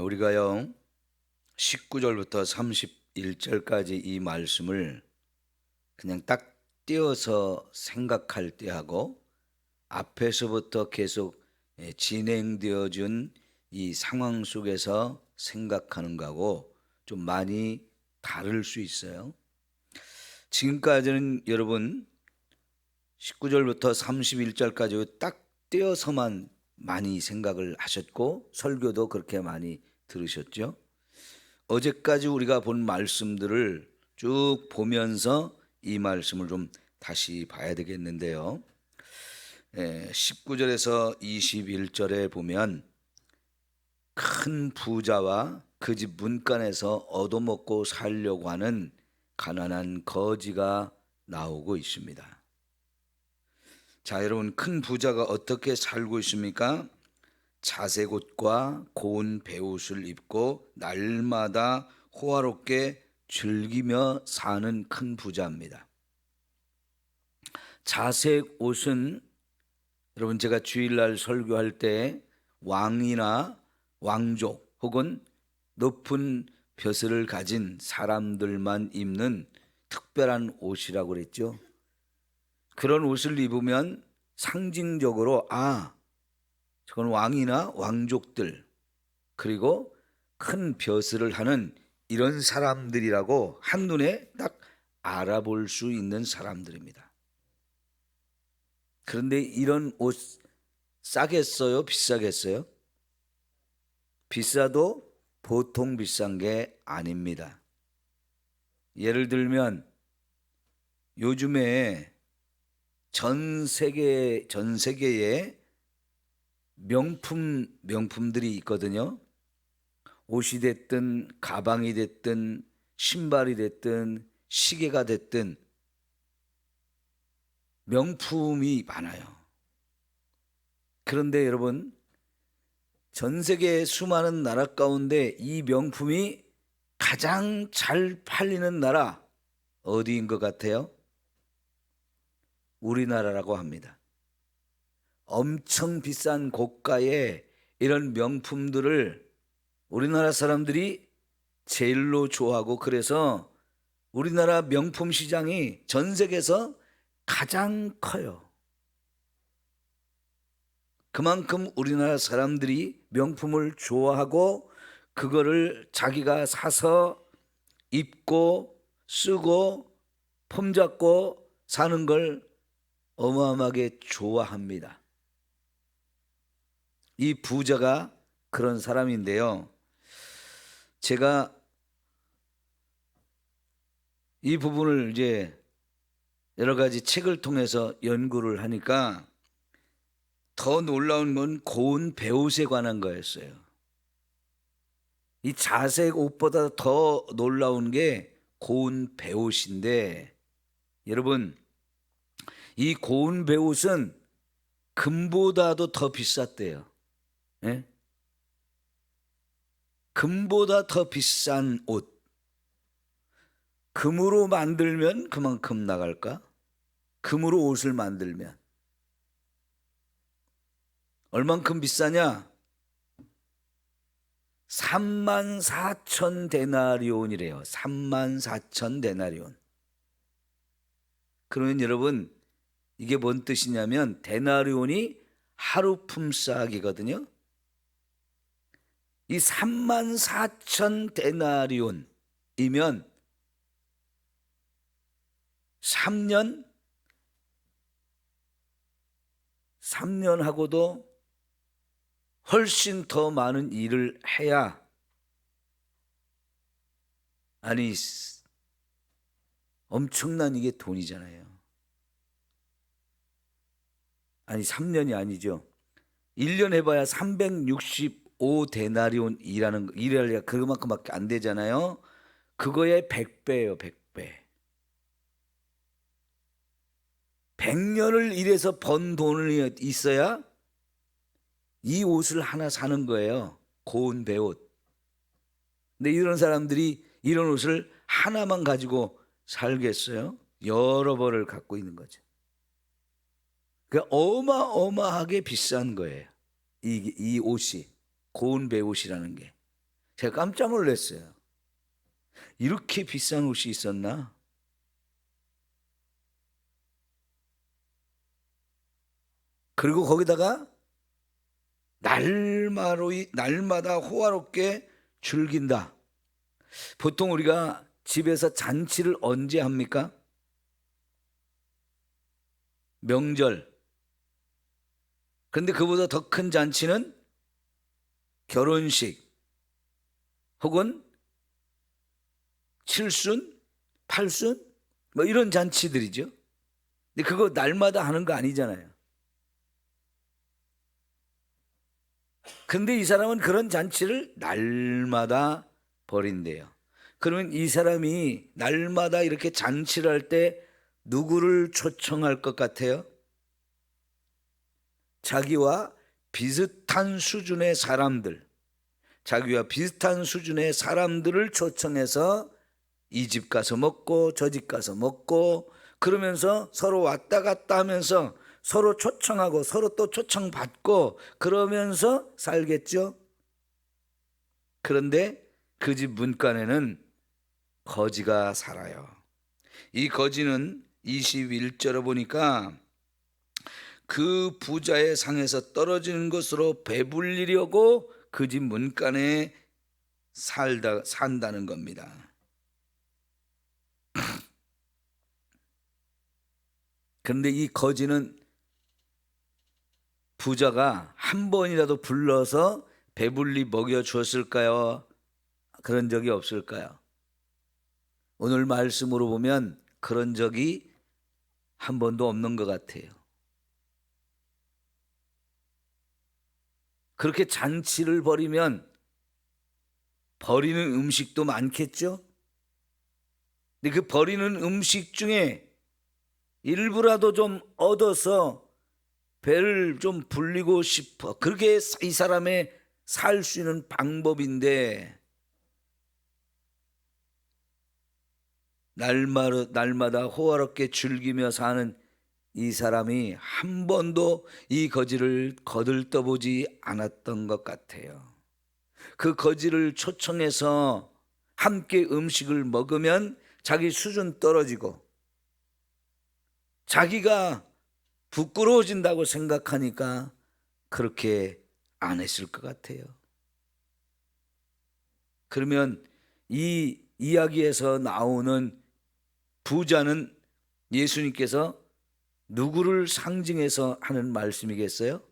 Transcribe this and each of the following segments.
우리가요 19절부터 31절까지 이 말씀을 그냥 딱 띄어서 생각할 때하고 앞에서부터 계속 진행되어준 이 상황 속에서 생각하는 거하고 좀 많이 다를 수 있어요. 지금까지는 여러분 19절부터 31절까지 딱 띄어서만 많이 생각을 하셨고 설교도 그렇게 많이 들으셨죠. 어제까지 우리가 본 말씀들을 쭉 보면서 이 말씀을 좀 다시 봐야 되겠는데요. 19절에서 21절에 보면 큰 부자와 그 집 문간에서 얻어먹고 살려고 하는 가난한 거지가 나오고 있습니다. 자, 여러분, 큰 부자가 어떻게 살고 있습니까? 자색옷과 고운 베옷을 입고 날마다 호화롭게 즐기며 사는 큰 부자입니다. 자색옷은 여러분, 제가 주일날 설교할 때 왕이나 왕족 혹은 높은 벼슬을 가진 사람들만 입는 특별한 옷이라고 그랬죠. 그런 옷을 입으면 상징적으로 저건 왕이나 왕족들 그리고 큰 벼슬을 하는 이런 사람들이라고 한눈에 딱 알아볼 수 있는 사람들입니다. 그런데 이런 옷 싸겠어요? 비싸겠어요? 비싸도 보통 비싼 게 아닙니다. 예를 들면 요즘에 전 세계에 명품들이 있거든요. 옷이 됐든 가방이 됐든 신발이 됐든 시계가 됐든 명품이 많아요. 그런데 여러분, 전 세계 수많은 나라 가운데 이 명품이 가장 잘 팔리는 나라 어디인 것 같아요? 우리나라라고 합니다. 엄청 비싼 고가의 이런 명품들을 우리나라 사람들이 제일로 좋아하고 그래서 우리나라 명품 시장이 전 세계에서 가장 커요. 그만큼 우리나라 사람들이 명품을 좋아하고 그거를 자기가 사서 입고 쓰고 폼잡고 사는 걸 어마어마하게 좋아합니다. 이 부자가 그런 사람인데요. 제가 이 부분을 이제 여러 가지 책을 통해서 연구를 하니까 더 놀라운 건 고운 베옷에 관한 거였어요. 이 자색 옷보다 더 놀라운 게 고운 베옷인데 여러분, 이 고운 베옷은 금보다도 더 비쌌대요. 예? 금보다 더 비싼 옷. 금으로 만들면 그만큼 나갈까? 금으로 옷을 만들면 얼만큼 비싸냐? 34,000 데나리온이래요. 34,000 데나리온. 그러면 여러분, 이게 뭔 뜻이냐면 데나리온이 하루 품삯이거든요. 이 34,000 데나리온이면 3년하고도 훨씬 더 많은 일을 해야 엄청난 이게 돈이잖아요. 3년이 아니죠. 1년 해봐야 365 데나리온 일하려니까 그만큼밖에 안 되잖아요. 그거의 100배예요. 100배. 100년을 일해서 번 돈이 있어야 이 옷을 하나 사는 거예요. 고운 베옷. 근데 이런 사람들이 이런 옷을 하나만 가지고 살겠어요? 여러 벌을 갖고 있는 거죠. 그러니까 어마어마하게 비싼 거예요. 이 옷이 고운 베옷이라는 게. 제가 깜짝 놀랐어요. 이렇게 비싼 옷이 있었나? 그리고 거기다가 날마다 호화롭게 즐긴다. 보통 우리가 집에서 잔치를 언제 합니까? 명절. 그런데 그보다 더 큰 잔치는 결혼식 혹은 칠순, 팔순 뭐 이런 잔치들이죠. 근데 그거 날마다 하는 거 아니잖아요. 근데 이 사람은 그런 잔치를 날마다 벌인대요. 그러면 이 사람이 날마다 이렇게 잔치를 할 때 누구를 초청할 것 같아요? 자기와 비슷한 수준의 사람들, 자기와 비슷한 수준의 사람들을 초청해서 이 집 가서 먹고 저 집 가서 먹고 그러면서 서로 왔다 갔다 하면서 서로 초청하고 서로 또 초청받고 그러면서 살겠죠. 그런데 그 집 문간에는 거지가 살아요. 이 거지는 21절에 보니까 그 부자의 상에서 떨어지는 것으로 배불리려고 그 집 문간에 산다는 겁니다. 그런데 이 거지는 부자가 한 번이라도 불러서 배불리 먹여 주었을까요? 그런 적이 없을까요? 오늘 말씀으로 보면 그런 적이 한 번도 없는 것 같아요. 그렇게 잔치를 벌이면 버리는 음식도 많겠죠? 근데 그 버리는 음식 중에 일부라도 좀 얻어서 배를 좀 불리고 싶어. 그렇게 이 사람의 살 수 있는 방법인데 날마다 호화롭게 즐기며 사는 이 사람이 한 번도 이 거지를 거들떠보지 않았던 것 같아요. 그 거지를 초청해서 함께 음식을 먹으면 자기 수준 떨어지고 자기가 부끄러워진다고 생각하니까 그렇게 안 했을 것 같아요. 그러면 이 이야기에서 나오는 부자는 예수님께서 누구를 상징해서 하는 말씀이겠어요?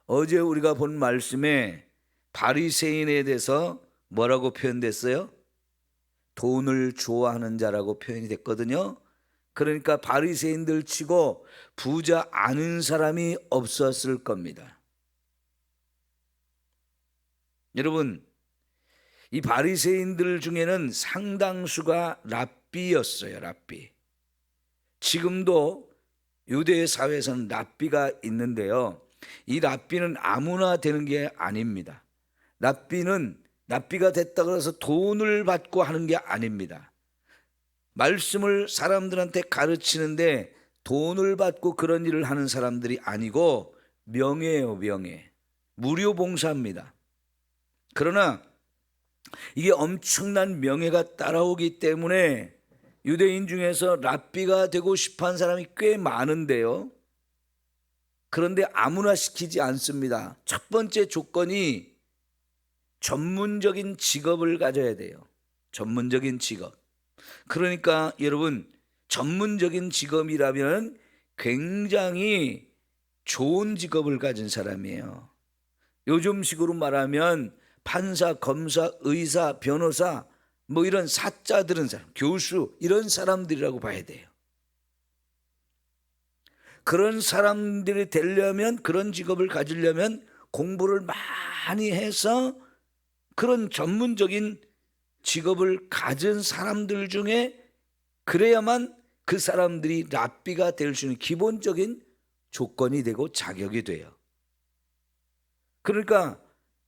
어제 우리가 본 말씀에 바리새인에 대해서 뭐라고 표현됐어요? 돈을 좋아하는 자라고 표현이 됐거든요. 그러니까 바리새인들 치고 부자 아는 사람이 없었을 겁니다. 여러분, 이 바리새인들 중에는 상당수가 랍비였어요. 랍비. 지금도 유대 사회에서는 랍비가 있는데요. 이 랍비는 아무나 되는 게 아닙니다. 랍비가 됐다고 해서 돈을 받고 하는 게 아닙니다. 말씀을 사람들한테 가르치는데 돈을 받고 그런 일을 하는 사람들이 아니고 명예예요, 명예. 무료 봉사입니다. 그러나 이게 엄청난 명예가 따라오기 때문에 유대인 중에서 랍비가 되고 싶어하는 사람이 꽤 많은데요. 그런데 아무나 시키지 않습니다. 첫 번째 조건이 전문적인 직업을 가져야 돼요. 전문적인 직업. 그러니까 여러분, 전문적인 직업이라면 굉장히 좋은 직업을 가진 사람이에요. 요즘식으로 말하면 판사, 검사, 의사, 변호사 뭐 이런 사자 들은 사람, 교수 이런 사람들이라고 봐야 돼요. 그런 사람들이 되려면, 그런 직업을 가지려면 공부를 많이 해서 그런 전문적인 직업을 가진 사람들 중에 그래야만 그 사람들이 랍비가 될 수 있는 기본적인 조건이 되고 자격이 돼요. 그러니까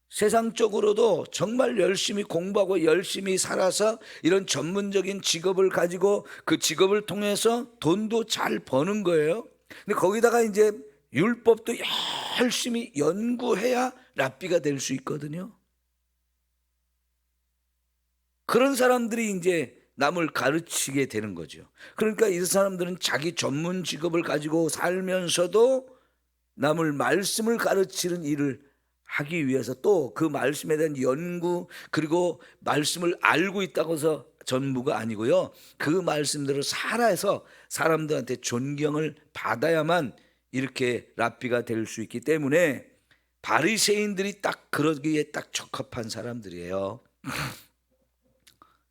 세상적으로도 정말 열심히 공부하고 열심히 살아서 이런 전문적인 직업을 가지고 그 직업을 통해서 돈도 잘 버는 거예요. 근데 거기다가 이제 율법도 열심히 연구해야 랍비가 될 수 있거든요. 그런 사람들이 이제 남을 가르치게 되는 거죠. 그러니까 이 사람들은 자기 전문 직업을 가지고 살면서도 남을 말씀을 가르치는 일을 하기 위해서 또 그 말씀에 대한 연구 그리고 말씀을 알고 있다고 해서 전부가 아니고요. 그 말씀대로 살아서 사람들한테 존경을 받아야만 이렇게 랍비가 될 수 있기 때문에 바리새인들이 딱 그러기에 딱 적합한 사람들이에요.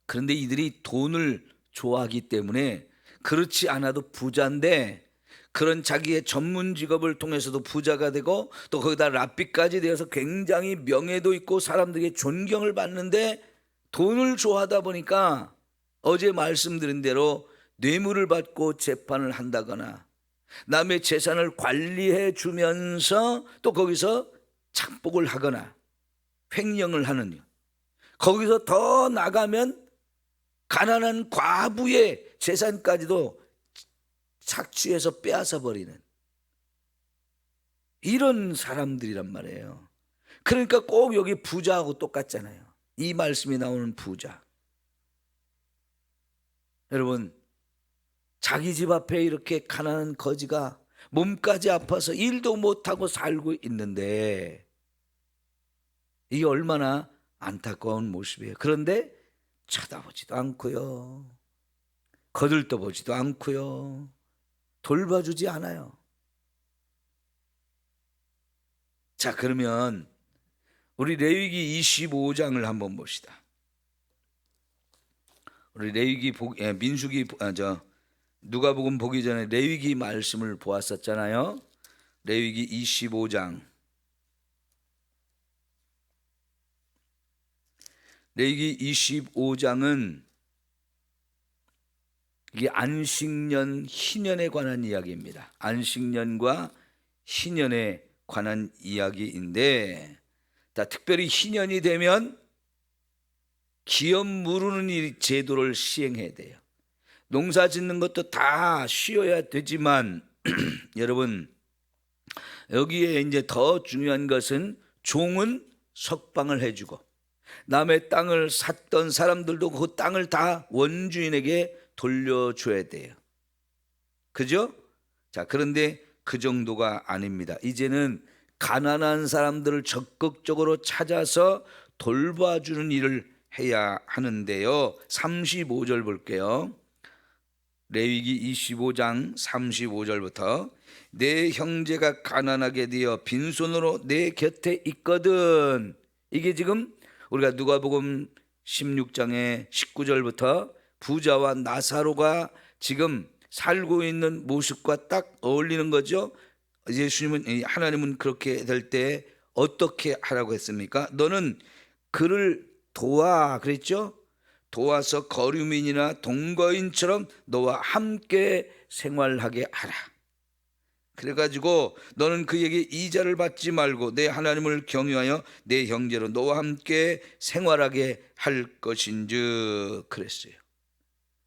그런데 이들이 돈을 좋아하기 때문에 그렇지 않아도 부자인데 그런 자기의 전문 직업을 통해서도 부자가 되고 또 거기다 랍비까지 되어서 굉장히 명예도 있고 사람들에게 존경을 받는데 돈을 좋아하다 보니까 어제 말씀드린 대로 뇌물을 받고 재판을 한다거나 남의 재산을 관리해 주면서 또 거기서 착복을 하거나 횡령을 하는, 거기서 더 나가면 가난한 과부의 재산까지도 착취해서 빼앗아 버리는 이런 사람들이란 말이에요. 그러니까 꼭 여기 부자하고 똑같잖아요. 이 말씀이 나오는 부자. 여러분, 자기 집 앞에 이렇게 가난한 거지가 몸까지 아파서 일도 못하고 살고 있는데 이게 얼마나 안타까운 모습이에요. 그런데 쳐다보지도 않고요, 거들떠보지도 않고요, 돌봐주지 않아요. 자, 그러면 우리 레위기 25장을 한번 봅시다. 우리 레위기 민수기 누가복음 보기 전에 레위기 말씀을 보았었잖아요. 레위기 25장. 레위기 25장은 이게 안식년 희년에 관한 이야기입니다. 안식년과 희년에 관한 이야기인데, 특별히 희년이 되면 기업 무르는 이 제도를 시행해야 돼요. 농사 짓는 것도 다 쉬어야 되지만 여러분, 여기에 이제 더 중요한 것은 종은 석방을 해주고 남의 땅을 샀던 사람들도 그 땅을 다 원주인에게 돌려줘야 돼요. 그죠? 자, 그런데 그 정도가 아닙니다. 이제는 가난한 사람들을 적극적으로 찾아서 돌봐주는 일을 해야 하는데요. 35절 볼게요. 레위기 25장 35절부터 내 형제가 가난하게 되어 빈손으로 내 곁에 있거든. 이게 지금 우리가 누가복음 16장의 19절부터 부자와 나사로가 지금 살고 있는 모습과 딱 어울리는 거죠. 예수님은, 하나님은 그렇게 될 때 어떻게 하라고 했습니까? 너는 그를 도와 그랬죠. 도와서 거류민이나 동거인처럼 너와 함께 생활하게 하라. 그래가지고 너는 그에게 이자를 받지 말고 내 하나님을 경유하여 내 형제로 너와 함께 생활하게 할 것인즉 그랬어요.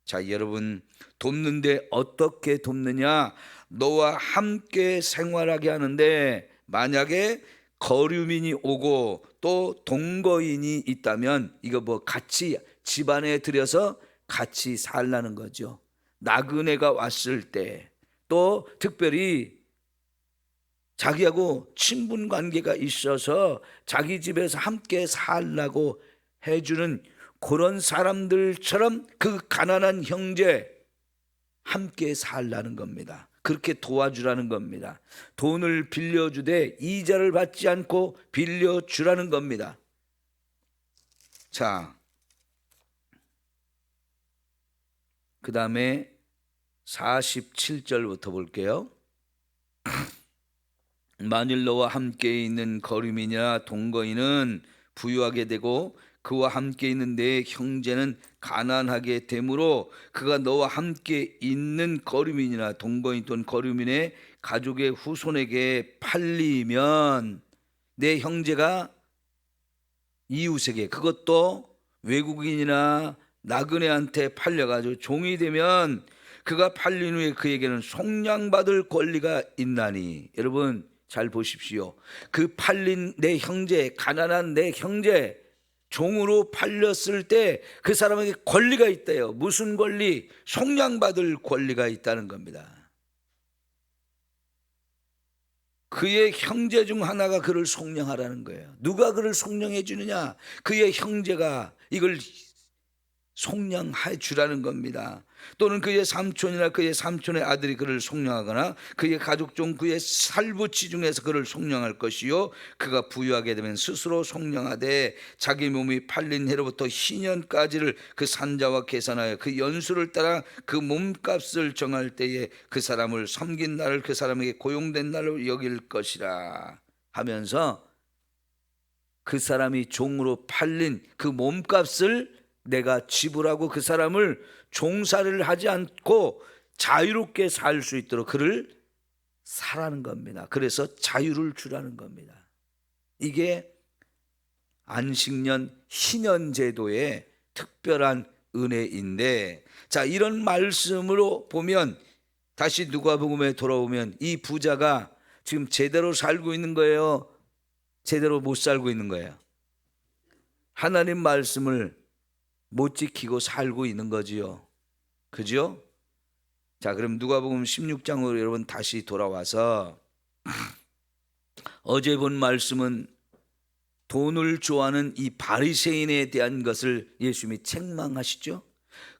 자, 여러분, 돕는데 어떻게 돕느냐? 너와 함께 생활하게 하는데 만약에 거류민이 오고 또 동거인이 있다면 이거 같이 집안에 들여서 같이 살라는 거죠. 나그네가 왔을 때 또 특별히 자기하고 친분 관계가 있어서 자기 집에서 함께 살라고 해주는 그런 사람들처럼 그 가난한 형제 함께 살라는 겁니다. 그렇게 도와주라는 겁니다. 돈을 빌려주되 이자를 받지 않고 빌려주라는 겁니다. 자, 그 다음에 47절부터 볼게요. 만일 너와 함께 있는 거류민이나 동거인은 부유하게 되고 그와 함께 있는 내 형제는 가난하게 되므로 그가 너와 함께 있는 거류민이나 동거인 또는 거류민의 가족의 후손에게 팔리면 내 형제가 이웃에게, 그것도 외국인이나 나그네한테 팔려가지고 종이 되면 그가 팔린 후에 그에게는 속량받을 권리가 있나니. 여러분 잘 보십시오. 그 팔린 내 형제, 가난한 내 형제, 종으로 팔렸을 때 그 사람에게 권리가 있대요. 무슨 권리? 속량받을 권리가 있다는 겁니다. 그의 형제 중 하나가 그를 속량하라는 거예요. 누가 그를 속량해 주느냐? 그의 형제가 이걸 속량해 주라는 겁니다. 또는 그의 삼촌이나 그의 삼촌의 아들이 그를 속량하거나 그의 가족 중 그의 살부치 중에서 그를 속량할 것이요, 그가 부유하게 되면 스스로 속량하되 자기 몸이 팔린 해로부터 희년까지를 그 산자와 계산하여 그 연수를 따라 그 몸값을 정할 때에 그 사람을 섬긴 날을 그 사람에게 고용된 날로 여길 것이라 하면서, 그 사람이 종으로 팔린 그 몸값을 내가 지불하고 그 사람을 종살이를 하지 않고 자유롭게 살 수 있도록 그를 사라는 겁니다. 그래서 자유를 주라는 겁니다. 이게 안식년 희년 제도의 특별한 은혜인데, 자, 이런 말씀으로 보면 다시 누가복음에 돌아오면 이 부자가 지금 제대로 살고 있는 거예요? 제대로 못 살고 있는 거예요? 하나님 말씀을 못 지키고 살고 있는 거지요. 그죠? 자, 그럼 누가복음 16장으로 여러분 다시 돌아와서 어제 본 말씀은 돈을 좋아하는 이 바리새인에 대한 것을 예수님이 책망하시죠.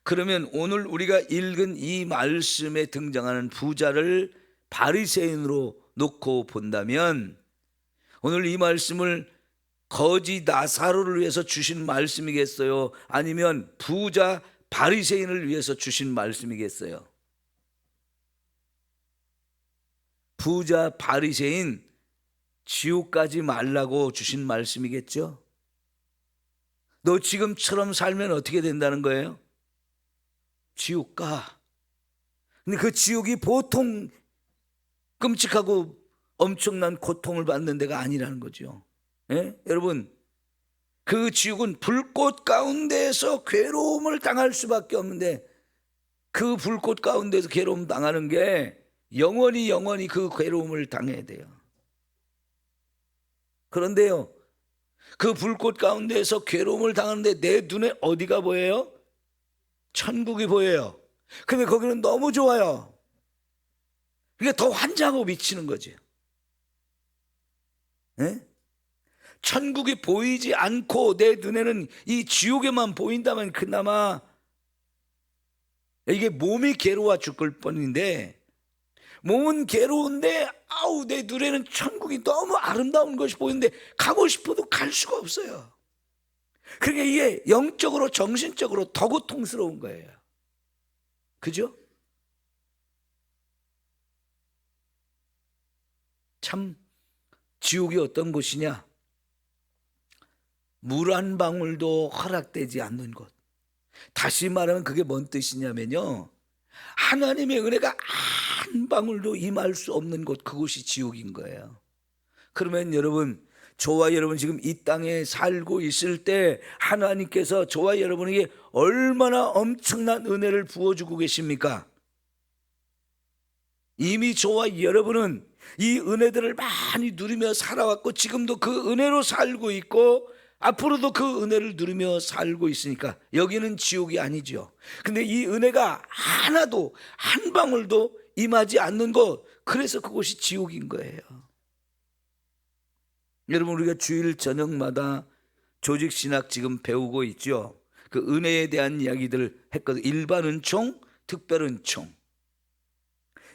그러면 오늘 우리가 읽은 이 말씀에 등장하는 부자를 바리새인으로 놓고 본다면, 오늘 이 말씀을 거지 나사로를 위해서 주신 말씀이겠어요? 아니면 부자 바리새인을 위해서 주신 말씀이겠어요? 부자 바리새인 지옥 가지 말라고 주신 말씀이겠죠? 너 지금처럼 살면 어떻게 된다는 거예요? 지옥 가. 근데 그 지옥이 보통 끔찍하고 엄청난 고통을 받는 데가 아니라는 거죠. 예? 여러분, 그 지옥은 불꽃 가운데에서 괴로움을 당할 수밖에 없는데, 그 불꽃 가운데서 괴로움 당하는 게 영원히 그 괴로움을 당해야 돼요. 그런데요, 그 불꽃 가운데에서 괴로움을 당하는데 내 눈에 어디가 보여요? 천국이 보여요. 근데 거기는 너무 좋아요. 그러니까 더 환장하고 미치는 거지. 예? 천국이 보이지 않고 내 눈에는 이 지옥에만 보인다면 그나마 이게 몸이 괴로워 죽을 뻔인데, 몸은 괴로운데 아우 내 눈에는 천국이 너무 아름다운 것이 보이는데 가고 싶어도 갈 수가 없어요. 그러니까 이게 영적으로 정신적으로 더 고통스러운 거예요. 그죠? 참 지옥이 어떤 곳이냐? 물 한 방울도 허락되지 않는 곳. 다시 말하면 그게 뭔 뜻이냐면요, 하나님의 은혜가 한 방울도 임할 수 없는 곳, 그곳이 지옥인 거예요. 그러면 여러분, 저와 여러분 지금 이 땅에 살고 있을 때 하나님께서 저와 여러분에게 얼마나 엄청난 은혜를 부어주고 계십니까? 이미 저와 여러분은 이 은혜들을 많이 누리며 살아왔고 지금도 그 은혜로 살고 있고 앞으로도 그 은혜를 누리며 살고 있으니까 여기는 지옥이 아니죠. 근데 이 은혜가 하나도 한 방울도 임하지 않는 곳, 그래서 그곳이 지옥인 거예요. 여러분, 우리가 주일 저녁마다 조직신학 지금 배우고 있죠. 그 은혜에 대한 이야기들 했거든요. 일반 은총, 특별 은총.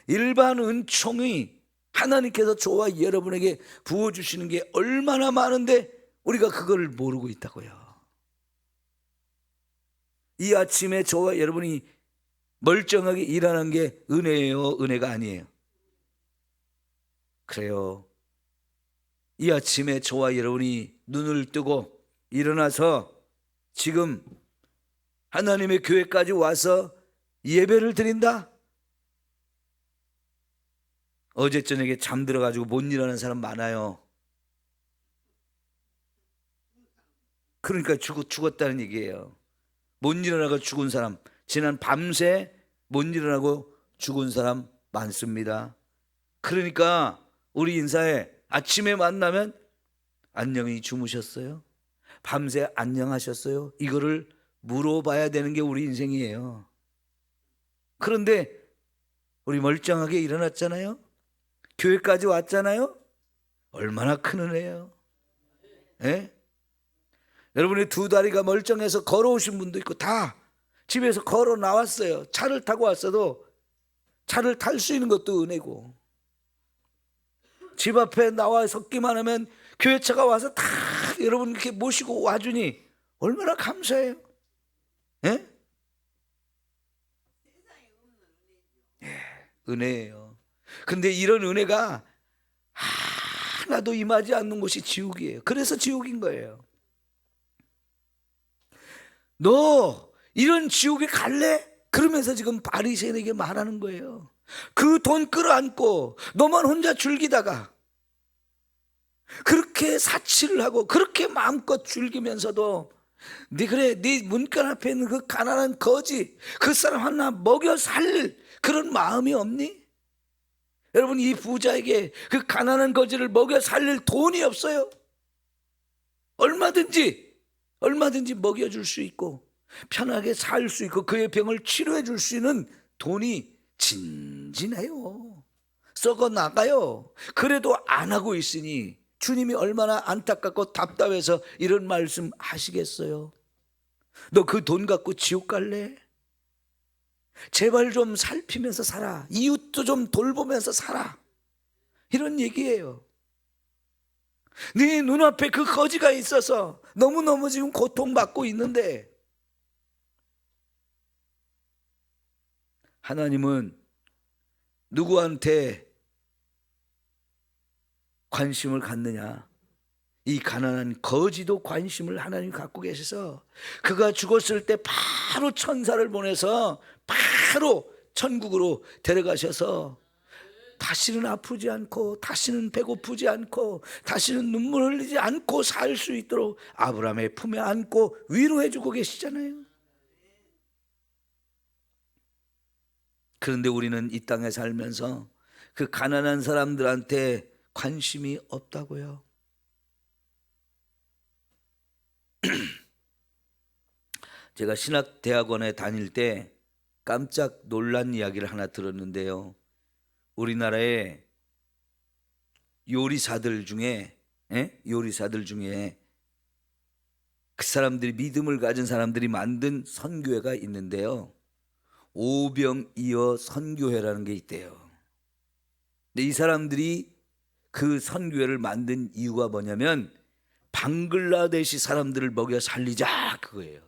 일반 은총이 하나님께서 저와 여러분에게 부어주시는 게 얼마나 많은데 우리가 그걸 모르고 있다고요. 이 아침에 저와 여러분이 멀쩡하게 일하는 게 은혜예요, 은혜가 아니에요? 그래요. 이 아침에 저와 여러분이 눈을 뜨고 일어나서 지금 하나님의 교회까지 와서 예배를 드린다? 어제 저녁에 잠들어가지고 못 일어나는 사람 많아요. 그러니까 죽었다는 얘기예요. 못 일어나고 죽은 사람, 지난 밤새 못 일어나고 죽은 사람 많습니다. 그러니까 우리 인사에 아침에 만나면 안녕히 주무셨어요? 밤새 안녕하셨어요? 이거를 물어봐야 되는 게 우리 인생이에요. 그런데 우리 멀쩡하게 일어났잖아요. 교회까지 왔잖아요. 얼마나 큰 은혜예요. 예? 여러분의 두 다리가 멀쩡해서 걸어오신 분도 있고 다 집에서 걸어 나왔어요. 차를 타고 왔어도 차를 탈 수 있는 것도 은혜고, 집 앞에 나와 섰기만 하면 교회차가 와서 다 여러분 이렇게 모시고 와주니 얼마나 감사해요. 예? 예, 은혜예요. 근데 이런 은혜가 하나도 임하지 않는 곳이 지옥이에요. 그래서 지옥인 거예요. 너 이런 지옥에 갈래? 그러면서 지금 바리새인에게 말하는 거예요. 그 돈 끌어안고 너만 혼자 즐기다가 그렇게 사치를 하고 그렇게 마음껏 즐기면서도 네 문간 앞에 있는 그 가난한 거지 그 사람 하나 먹여 살릴 그런 마음이 없니? 여러분, 이 부자에게 그 가난한 거지를 먹여 살릴 돈이 없어요. 얼마든지 먹여줄 수 있고 편하게 살 수 있고 그의 병을 치료해 줄 수 있는 돈이 진진해요. 썩어 나가요. 그래도 안 하고 있으니 주님이 얼마나 안타깝고 답답해서 이런 말씀 하시겠어요? 너 그 돈 갖고 지옥 갈래? 제발 좀 살피면서 살아. 이웃도 좀 돌보면서 살아. 이런 얘기예요. 네 눈앞에 그 거지가 있어서 너무너무 지금 고통받고 있는데 하나님은 누구한테 관심을 갖느냐? 이 가난한 거지도 관심을 하나님 갖고 계셔서 그가 죽었을 때 바로 천사를 보내서 바로 천국으로 데려가셔서 다시는 아프지 않고 다시는 배고프지 않고 다시는 눈물 흘리지 않고 살 수 있도록 아브라함의 품에 안고 위로해 주고 계시잖아요. 그런데 우리는 이 땅에 살면서 그 가난한 사람들한테 관심이 없다고요. 제가 신학대학원에 다닐 때 깜짝 놀란 이야기를 하나 들었는데요. 우리나라의 요리사들 중에 그 사람들이 믿음을 가진 사람들이 만든 선교회가 있는데요. 오병이어 선교회라는 게 있대요. 근데 이 사람들이 그 선교회를 만든 이유가 뭐냐면 방글라데시 사람들을 먹여 살리자 그거예요.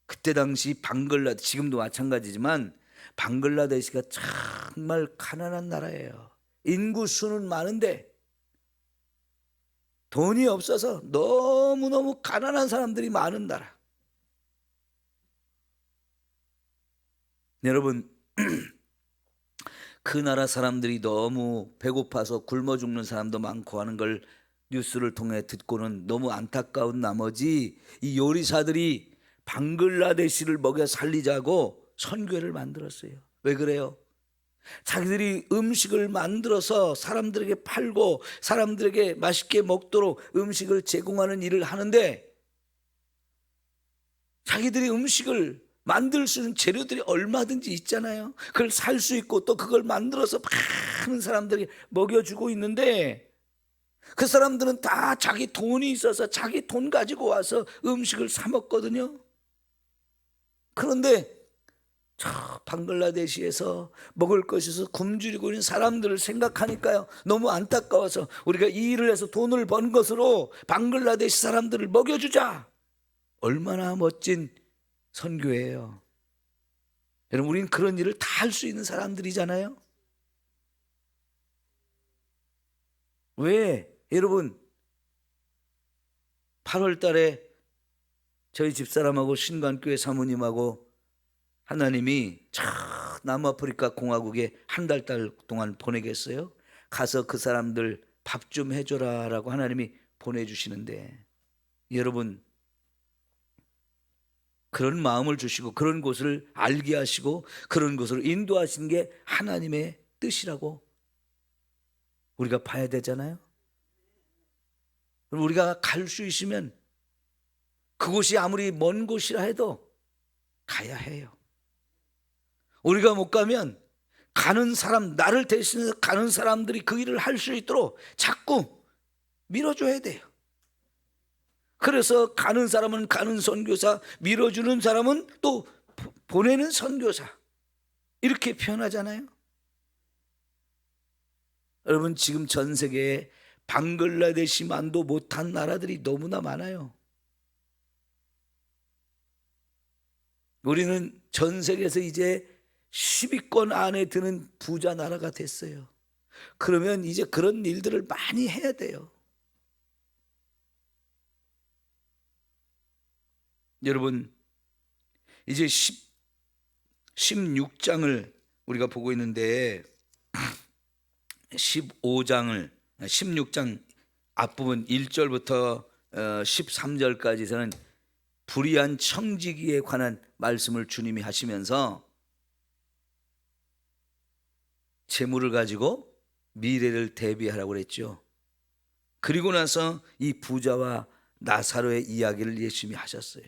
그때 당시 지금도 마찬가지지만 방글라데시가 정말 가난한 나라예요. 인구 수는 많은데 돈이 없어서 너무너무 가난한 사람들이 많은 나라. 여러분, 그 나라 사람들이 너무 배고파서 굶어 죽는 사람도 많고 하는 걸 뉴스를 통해 듣고는 너무 안타까운 나머지 이 요리사들이 방글라데시를 먹여 살리자고 선교회를 만들었어요. 왜 그래요? 자기들이 음식을 만들어서 사람들에게 팔고 사람들에게 맛있게 먹도록 음식을 제공하는 일을 하는데 자기들이 음식을 만들 수 있는 재료들이 얼마든지 있잖아요. 그걸 살 수 있고 또 그걸 만들어서 많은 사람들에게 먹여주고 있는데 그 사람들은 다 자기 돈이 있어서 자기 돈 가지고 와서 음식을 사 먹거든요. 그런데 저 방글라데시에서 먹을 것에서 굶주리고 있는 사람들을 생각하니까요 너무 안타까워서 우리가 이 일을 해서 돈을 번 것으로 방글라데시 사람들을 먹여주자. 얼마나 멋진 선교예요. 여러분, 우리는 그런 일을 다 할 수 있는 사람들이잖아요. 왜? 여러분, 8월 달에 저희 집사람하고 신관교회 사모님하고 하나님이 남아프리카 공화국에 한 달 동안 보내겠어요? 가서 그 사람들 밥 좀 해줘라 라고 하나님이 보내주시는데 여러분, 그런 마음을 주시고 그런 곳을 알게 하시고 그런 곳으로 인도하시는 게 하나님의 뜻이라고 우리가 봐야 되잖아요. 우리가 갈 수 있으면 그곳이 아무리 먼 곳이라 해도 가야 해요. 우리가 못 가면 가는 사람, 나를 대신해서 가는 사람들이 그 일을 할 수 있도록 자꾸 밀어줘야 돼요. 그래서 가는 사람은 가는 선교사, 밀어주는 사람은 또 보내는 선교사, 이렇게 표현하잖아요. 여러분, 지금 전 세계에 방글라데시만도 못한 나라들이 너무나 많아요. 우리는 전 세계에서 이제 10위권 안에 드는 부자 나라가 됐어요. 그러면 이제 그런 일들을 많이 해야 돼요. 여러분, 이제 16장을 우리가 보고 있는데 16장 앞부분 1절부터 13절까지서는 불의한 청지기에 관한 말씀을 주님이 하시면서 재물을 가지고 미래를 대비하라고 그랬죠. 그리고 나서 이 부자와 나사로의 이야기를 예수님이 하셨어요.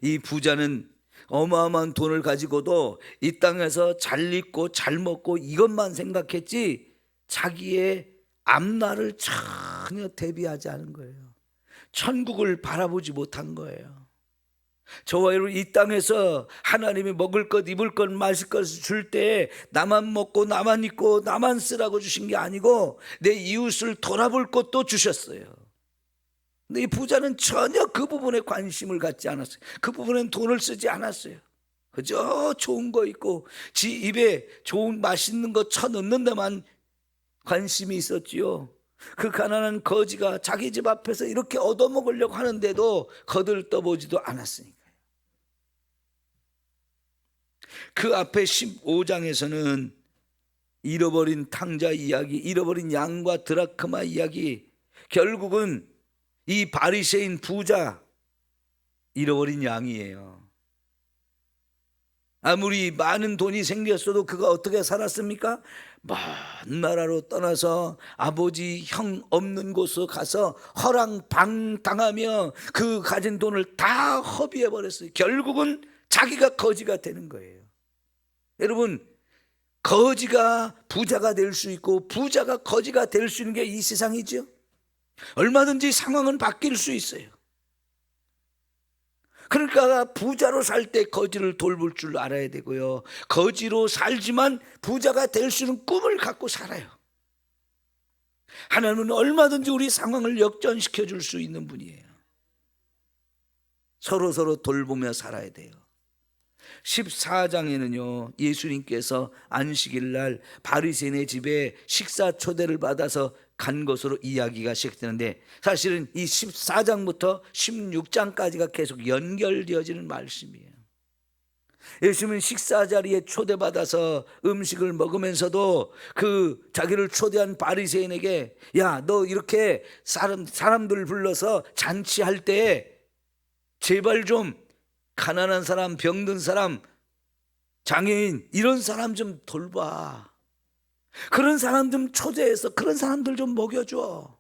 이 부자는 어마어마한 돈을 가지고도 이 땅에서 잘 입고 잘 먹고 이것만 생각했지 자기의 앞날을 전혀 대비하지 않은 거예요. 천국을 바라보지 못한 거예요. 저와 여러분, 이 땅에서 하나님이 먹을 것, 입을 것, 마실 것을 줄 때 나만 먹고 나만 입고 나만 쓰라고 주신 게 아니고 내 이웃을 돌아볼 것도 주셨어요. 근데 이 부자는 전혀 그 부분에 관심을 갖지 않았어요. 그 부분엔 돈을 쓰지 않았어요. 그저 좋은 거 있고 지 입에 좋은 맛있는 거 쳐넣는 데만 관심이 있었지요. 그 가난한 거지가 자기 집 앞에서 이렇게 얻어먹으려고 하는데도 거들떠보지도 않았으니까요. 그 앞에 15장에서는 잃어버린 탕자 이야기, 잃어버린 양과 드라크마 이야기, 결국은 이 바리새인 부자 잃어버린 양이에요. 아무리 많은 돈이 생겼어도 그가 어떻게 살았습니까? 먼 나라로 떠나서 아버지 형 없는 곳으로 가서 허랑방당하며 그 가진 돈을 다 허비해버렸어요. 결국은 자기가 거지가 되는 거예요. 여러분, 거지가 부자가 될 수 있고 부자가 거지가 될 수 있는 게 이 세상이죠. 얼마든지 상황은 바뀔 수 있어요. 그러니까 부자로 살 때 거지를 돌볼 줄 알아야 되고요. 거지로 살지만 부자가 될 수 있는 꿈을 갖고 살아요. 하나님은 얼마든지 우리 상황을 역전시켜 줄 수 있는 분이에요. 서로 돌보며 살아야 돼요. 14장에는요, 예수님께서 안식일 날 바리새인의 집에 식사 초대를 받아서 간 것으로 이야기가 시작되는데, 사실은 이 14장부터 16장까지가 계속 연결되어지는 말씀이에요. 예수님은 식사 자리에 초대받아서 음식을 먹으면서도 그 자기를 초대한 바리새인에게, 야, 너 이렇게 사람들 불러서 잔치할 때 제발 좀 가난한 사람, 병든 사람, 장애인 이런 사람 좀 돌봐. 그런 사람 좀 초대해서 그런 사람들 좀 먹여줘.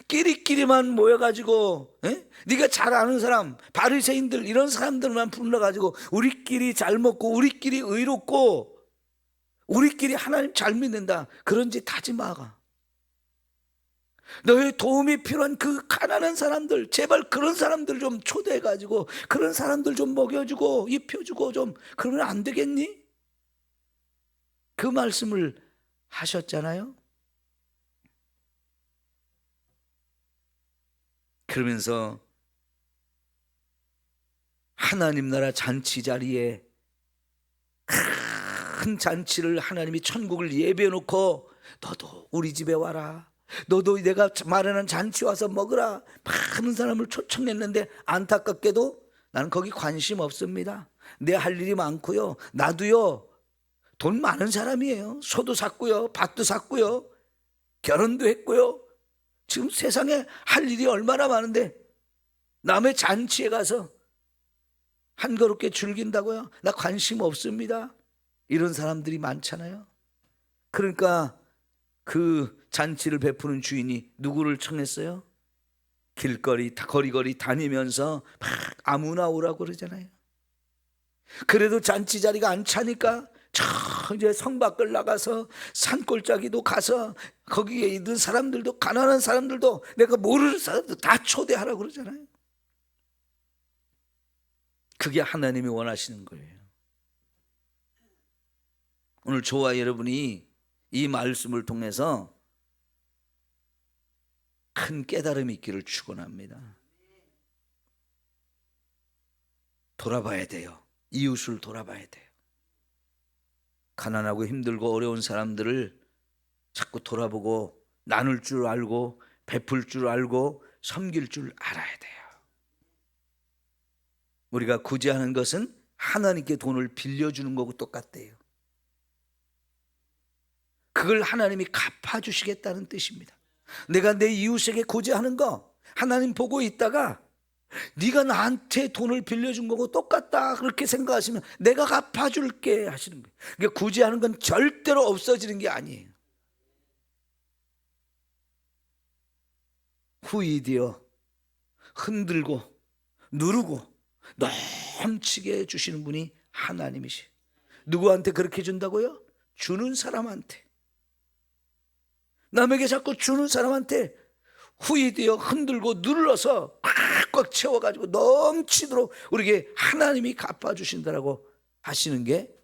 끼리끼리만 모여가지고 네가 잘 아는 사람, 바리새인들 이런 사람들만 불러가지고 우리끼리 잘 먹고 우리끼리 의롭고 우리끼리 하나님 잘 믿는다, 그런 짓 하지 마. 너의 도움이 필요한 그 가난한 사람들, 제발 그런 사람들 좀 초대해가지고 그런 사람들 좀 먹여주고 입혀주고 좀 그러면 안 되겠니? 그 말씀을 하셨잖아요. 그러면서 하나님 나라 잔치 자리에 큰 잔치를 하나님이 천국을 예배해 놓고 너도 우리 집에 와라, 너도 내가 마련한 잔치 와서 먹으라, 많은 사람을 초청했는데 안타깝게도 나는 거기 관심 없습니다. 내 할 일이 많고요, 나도요 돈 많은 사람이에요. 소도 샀고요, 밭도 샀고요, 결혼도 했고요. 지금 세상에 할 일이 얼마나 많은데 남의 잔치에 가서 한가롭게 즐긴다고요? 나 관심 없습니다. 이런 사람들이 많잖아요. 그러니까 그 잔치를 베푸는 주인이 누구를 청했어요? 길거리 거리거리 다니면서 막 아무나 오라고 그러잖아요. 그래도 잔치 자리가 안 차니까 저 이제 성 밖을 나가서 산골짜기도 가서 거기에 있는 사람들도, 가난한 사람들도, 내가 모르는 사람도 다 초대하라고 그러잖아요. 그게 하나님이 원하시는 거예요. 오늘 저와 여러분이 이 말씀을 통해서 큰 깨달음이 있기를 축원합니다. 돌아봐야 돼요. 이웃을 돌아봐야 돼요. 가난하고 힘들고 어려운 사람들을 자꾸 돌아보고 나눌 줄 알고 베풀 줄 알고 섬길 줄 알아야 돼요. 우리가 굳이 하는 것은 하나님께 돈을 빌려주는 거고 똑같대요. 그걸 하나님이 갚아주시겠다는 뜻입니다. 내가 내 이웃에게 고지하는 거 하나님 보고 있다가 네가 나한테 돈을 빌려준 거고 똑같다 그렇게 생각하시면 내가 갚아줄게 하시는 거예요. 그러니까 구제하는 건 절대로 없어지는 게 아니에요. 후이디어 흔들고 누르고 넘치게 해주시는 분이 하나님이시에요. 누구한테 그렇게 준다고요? 주는 사람한테. 남에게 자꾸 주는 사람한테 후이되어 흔들고 눌러서 꽉꽉 채워가지고 넘치도록 우리에게 하나님이 갚아주신다라고 하시는 게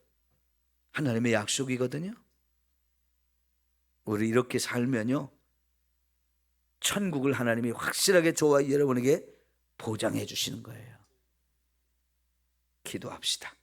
하나님의 약속이거든요. 우리 이렇게 살면요 천국을 하나님이 확실하게 저와 여러분에게 보장해 주시는 거예요. 기도합시다.